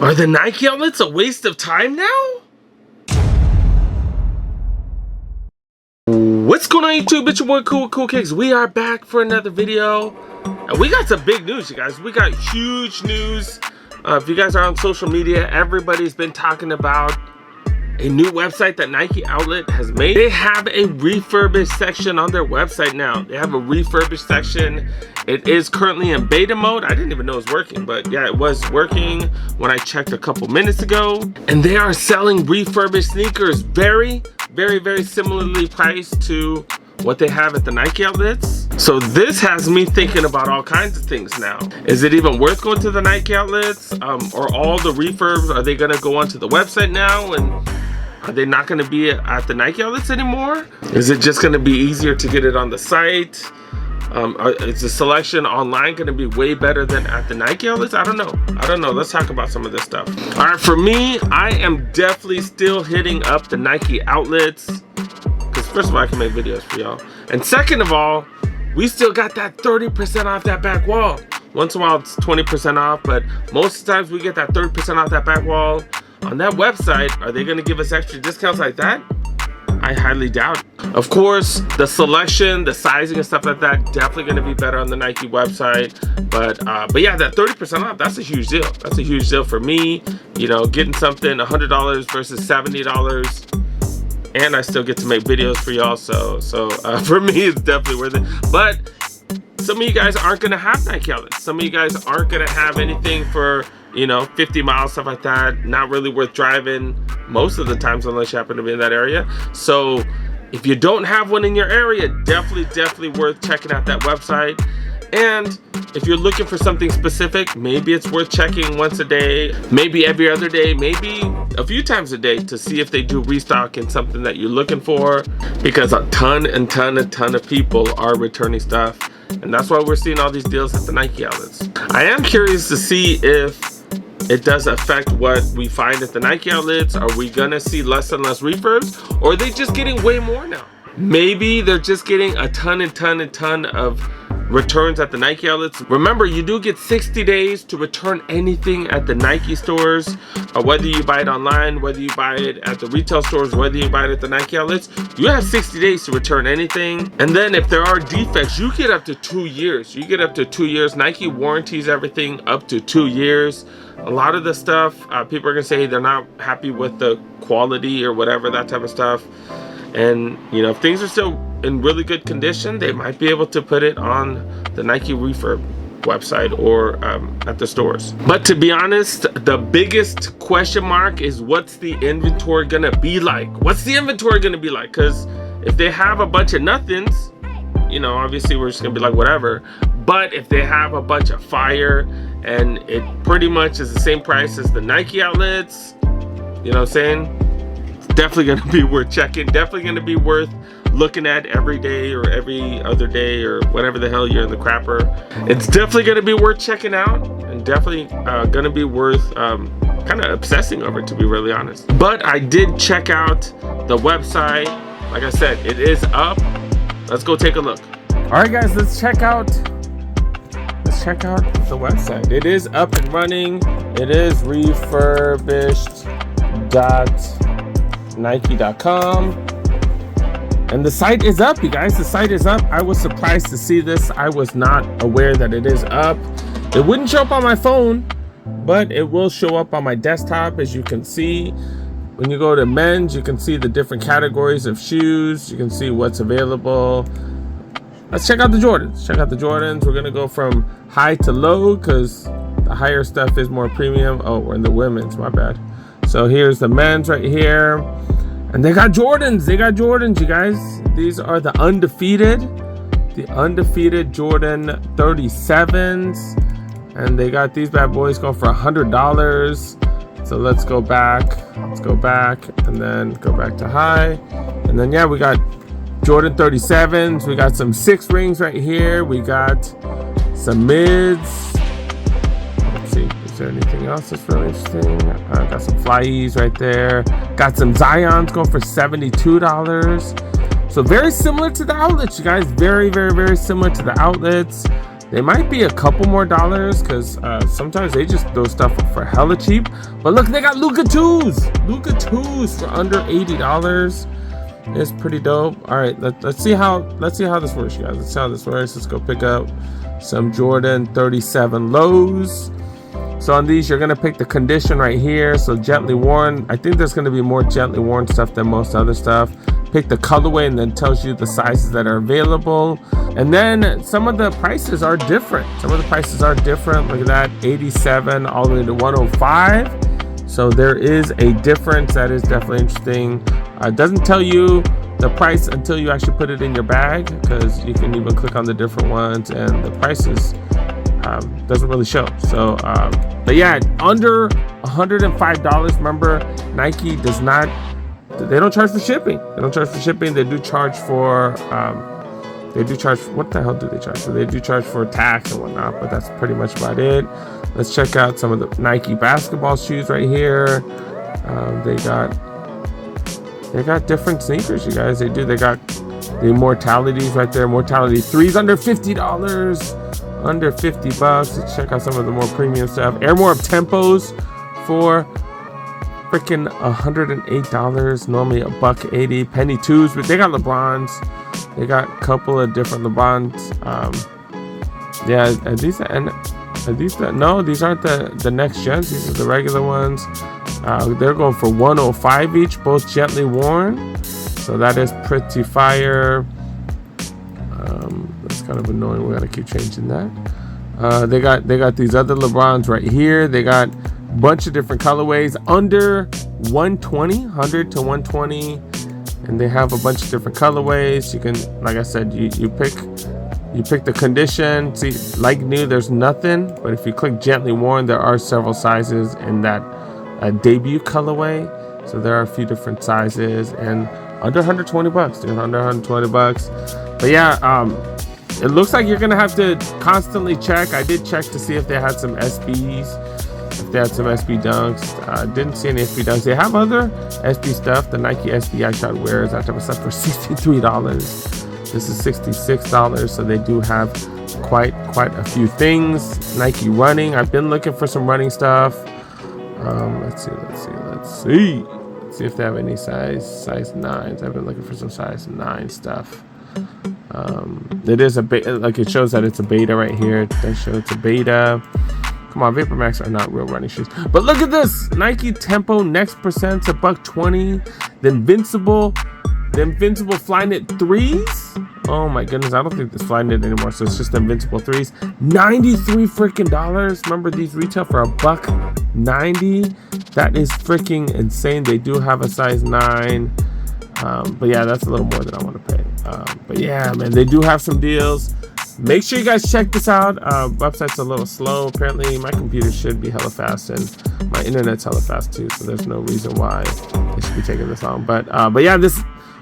Are the Nike outlets a waste of time now? What's going on YouTube? It's your boy Cool Kicks. We are back for another video. And we got some big news, you guys. We got huge news. If you guys are on social media, everybody's been talking about a new website that Nike Outlet has made. They have a refurbished section on their website now. They have a refurbished section. It is currently in beta mode. I didn't even know it was working, but yeah, it was working when I checked a couple minutes ago. And they are selling refurbished sneakers very similarly priced to what they have at the Nike outlets. So this has me thinking about all kinds of things now. Is it even worth going to the Nike outlets? Or all the refurbs, are they gonna go onto the website now? And are they not gonna be at the Nike outlets anymore? Is it just gonna be easier to get it on the site? Is the selection online gonna be way better than at the Nike outlets? I don't know. Let's talk about some of this stuff. All right, for me, I am definitely still hitting up the Nike outlets. Because first of all, I can make videos for y'all. And second of all, we still got that 30% off that back wall. Once in a while, it's 20% off, but most of the times we get that 30% off that back wall. On that website, are they gonna give us extra discounts like that? I highly doubt it. Of course, the selection, the sizing and stuff like that, definitely gonna be better on the Nike website. But yeah, that 30% off, that's a huge deal. That's a huge deal for me. You know, getting something $100 versus $70. And I still get to make videos for y'all, so for me it's definitely worth it. But some of you guys aren't gonna have Nike outlets. Some of you guys aren't gonna have anything for, you know, 50 miles, stuff like that. Not really worth driving most of the times unless you happen to be in that area. So if you don't have one in your area, definitely worth checking out that website. And if you're looking for something specific, maybe it's worth checking once a day, maybe every other day, maybe a few times a day to see if they do restock in something that you're looking for, because a ton of people are returning stuff. And that's why we're seeing all these deals at the Nike outlets. I am curious to see if it does affect what we find at the Nike outlets. Are we gonna see less and less refurbs, or are they just getting way more now? Maybe they're just getting a ton of returns at the Nike outlets. Remember, you do get 60 days to return anything at the Nike stores, whether you buy it online, whether you buy it at the retail stores, whether you buy it at the Nike outlets. You have 60 days to return anything. And then if there are defects, you get up to 2 years. You get up to 2 years. Nike warranties everything up to 2 years. A lot of the stuff, people are gonna say they're not happy with the quality or whatever, that type of stuff. And you know, if things are still in really good condition, they might be able to put it on the Nike refurb website or at the stores. But to be honest, the biggest question mark is, what's the inventory gonna be like? What's the inventory gonna be like? Because if they have a bunch of nothings, you know, obviously we're just gonna be like whatever. But if they have a bunch of fire and it pretty much is the same price as the Nike outlets, you know what I'm saying? Definitely gonna be worth checking, definitely gonna be worth looking at every day or every other day or whatever the hell you're in the crapper. It's definitely gonna be worth checking out, and definitely gonna be worth kind of obsessing over, to be really honest. But I did check out the website. Like I said, it is up. Let's go take a look. All right guys, let's check out the website. It is up and running. It is refurbished.nike.com, and the site is up, you guys. The site is up. I was surprised to see this. I was not aware that it is up. It wouldn't show up on my phone, but it will show up on my desktop. As you can see, when you go to men's, you can see the different categories of shoes. You can see what's available. Let's check out the Jordans. We're gonna go from high to low because the higher stuff is more premium. Oh, we're in the women's, my bad. So here's the men's right here. And they got Jordans, you guys. These are the undefeated Jordan 37s. And they got these bad boys going for $100. So let's go back, and then go back to high. And then yeah, we got Jordan 37s. We got some 6 rings right here. We got some mids. Let's see, is there anything else that's really interesting? Got some flyies right there. Got some Zions going for $72. So very similar to the outlets, you guys. Very similar to the outlets. They might be a couple more dollars because sometimes they just throw stuff up for hella cheap. But look, they got Luka 2s. Luka 2s for under $80. It's pretty dope. All right, let's see how this works, you guys. Let's see how this works. Let's go pick up some Jordan 37 lows. So on these, you're gonna pick the condition right here. So gently worn. I think there's gonna be more gently worn stuff than most other stuff. Pick the colorway and then tells you the sizes that are available. And then some of the prices are different. Look at that, 87 all the way to 105. So there is a difference. That is definitely interesting. It doesn't tell you the price until you actually put it in your bag, because you can even click on the different ones and the prices doesn't really show. So but yeah, under $105. Remember, Nike does not, they don't charge for shipping. They do charge for what the hell do they charge for? They do charge for tax and whatnot, but that's pretty much about it. Let's check out some of the Nike basketball shoes right here. They got different sneakers, you guys. They got the Immortalities right there. Immortality 3s under $50. Under $50. Let's check out some of the more premium stuff. Air More Tempos for freaking $108. Normally $180. Penny 2s, but they got LeBrons. They got a couple of different LeBrons. Yeah, no, these aren't the next gens. These are the regular ones. They're going for $105 each, both gently worn. So that is pretty fire. That's kind of annoying. We gotta keep changing that. They got these other LeBrons right here. They got a bunch of different colorways under 120, 100 to 120, and they have a bunch of different colorways. You can, like I said, you pick the condition. See, like new, there's nothing, but if you click gently worn, there are several sizes in that debut colorway. So there are a few different sizes, and under $120, dude, under $120. But yeah, it looks like you're gonna have to constantly check. I did check to see if they had some SBs, if they had some SB dunks. Didn't see any SB dunks. They have other SB stuff, the Nike SB iShot wears, that type of stuff, for $63. This is $66, so they do have quite a few things. Nike running. I've been looking for some running stuff. Let's see if they have any size 9s. I've been looking for some size 9 stuff. It is a beta, like it shows that it's a beta right here. It does show it's a beta. Come on, Vapor Max are not real running shoes. But look at this, Nike Tempo Next Percent's $120. The Invincible Flyknit 3s. Oh my goodness, I don't think this Flyknit anymore. So it's just the Invincible 3s. $93 freaking dollars. Remember, these retail for $190. That is freaking insane. They do have a size 9. But yeah, that's a little more than I want to pay. But yeah, man, they do have some deals. Make sure you guys check this out. Website's a little slow. Apparently, my computer should be hella fast, and my internet's hella fast too. So there's no reason why it should be taking this long. But yeah, this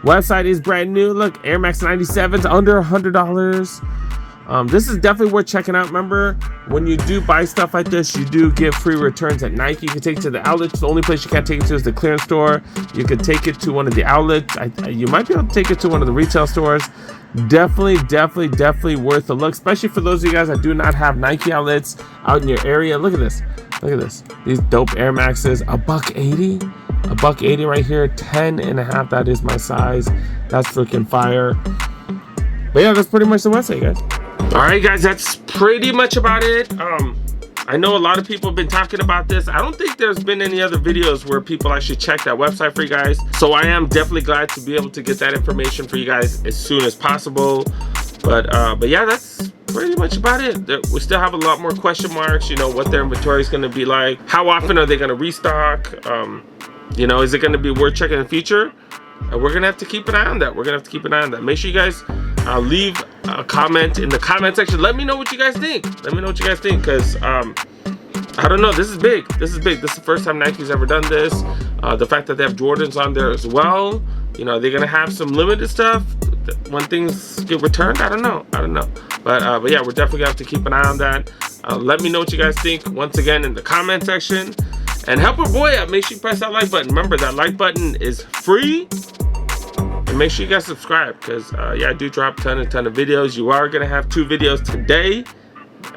website is brand new. Look, Air Max 97s under $100. This is definitely worth checking out. Remember, when you do buy stuff like this, you do get free returns at Nike. You can take it to the outlets. The only place you can't take it to is the clearance store. You could take it to one of the outlets. You might be able to take it to one of the retail stores. Definitely worth a look, especially for those of you guys that do not have Nike outlets out in your area. Look at this. These dope Air Maxes, $180. $180 right here, 10.5. That is my size. That's freaking fire. But yeah, that's pretty much the website, guys. All right, guys, that's pretty much about it. I know a lot of people have been talking about this. I don't think there's been any other videos where people actually check that website for you guys. So I am definitely glad to be able to get that information for you guys as soon as possible. But yeah, that's pretty much about it. We still have a lot more question marks, you know, what their inventory is going to be like. How often are they going to restock? You know, is it going to be worth checking in the future? We're going to have to keep an eye on that. Make sure you guys leave a comment in the comment section. Let me know what you guys think. Because I don't know, this is big. This is the first time Nike's ever done this. The fact that they have Jordans on there as well. You know, they're gonna have some limited stuff when things get returned. I don't know. But yeah, we're definitely gonna have to keep an eye on that. Let me know what you guys think once again in the comment section. And help a boy out. Make sure you press that like button. Remember, that like button is free. And make sure you guys subscribe, because yeah, I do drop a ton of videos. You are gonna have 2 videos today.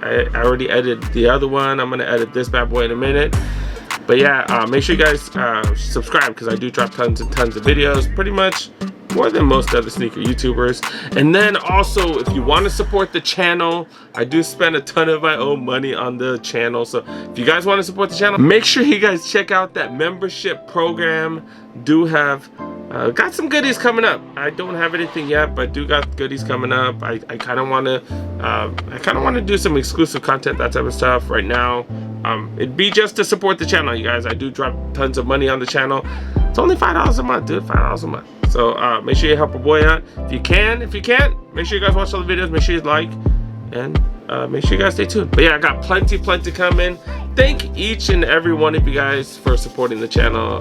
I already edited the other one. I'm gonna edit this bad boy in a minute. But yeah, make sure you guys subscribe, because I do drop tons and tons of videos, pretty much more than most other sneaker YouTubers. And then also, if you want to support the channel, I do spend a ton of my own money on the channel. So if you guys want to support the channel, make sure you guys check out that membership program. Do have got some goodies coming up. I don't have anything yet, but do got goodies coming up. I kind of want to do some exclusive content, that type of stuff right now. It'd be just to support the channel, you guys. I do drop tons of money on the channel. It's only $5 a month, dude. $5 a month. So make sure you help a boy out if you can. If you can't, make sure you guys watch all the videos. Make sure you like, and make sure you guys stay tuned. But yeah, I got plenty coming. Thank each and every one of you guys for supporting the channel.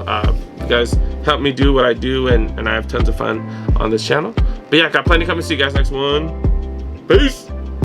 You guys help me do what I do, and I have tons of fun on this channel. But yeah, I got plenty coming. See you guys next one. Peace.